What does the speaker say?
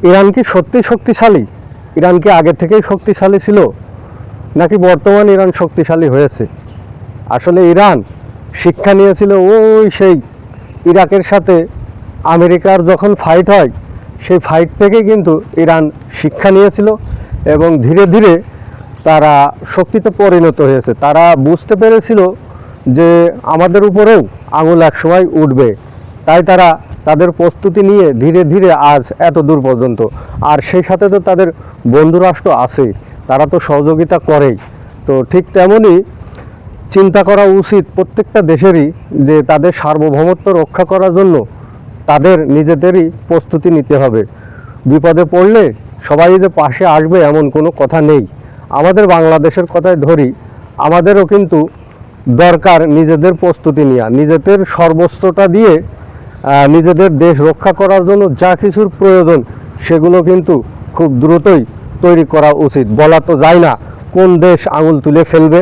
Iran কি সত্যি শক্তিশালী? ইরান কি আগে থেকেই শক্তিশালী ছিল, নাকি বর্তমান ইরান শক্তিশালী হয়েছে? আসলে ইরান শিক্ষা নিয়েছিল ওই সেই ইরাকের সাথে আমেরিকার যখন ফাইট হয়, সেই ফাইট থেকে কিন্তু ইরান শিক্ষা নিয়েছিল এবং ধীরে ধীরে তারা শক্তিতে পরিণত হয়েছে। তারা বুঝতে পেরেছিল যে আমাদের উপরেও আঙুল একসময় উঠবে, তাই তারা তাদের প্রস্তুতি নিয়ে ধীরে ধীরে আজ এত দূর পর্যন্ত। আর সেই সাথে তো তাদের বন্ধুরাষ্ট্র আছে, তারা তো সহযোগিতা করেই। তো ঠিক তেমনই চিন্তা করা উচিত প্রত্যেকটা দেশেরই যে তাদের সার্বভৌমত্ব রক্ষা করার জন্য তাদের নিজেদেরই প্রস্তুতি নিতে হবে। বিপদে পড়লে সবাই যে পাশে আসবে এমন কোনো কথা নেই। আমাদের বাংলাদেশের কথাই ধরি, আমাদেরও কিন্তু দরকার নিজেদের প্রস্তুতি নেওয়া, নিজেদের সর্বোচ্চটা দিয়ে নিজেদের দেশ রক্ষা করার জন্য যা কিছুর প্রয়োজন সেগুলো কিন্তু খুব দ্রুতই তৈরি করা উচিত। বলা তো যায় না কোন দেশ আঙুল তুলে ফেলবে।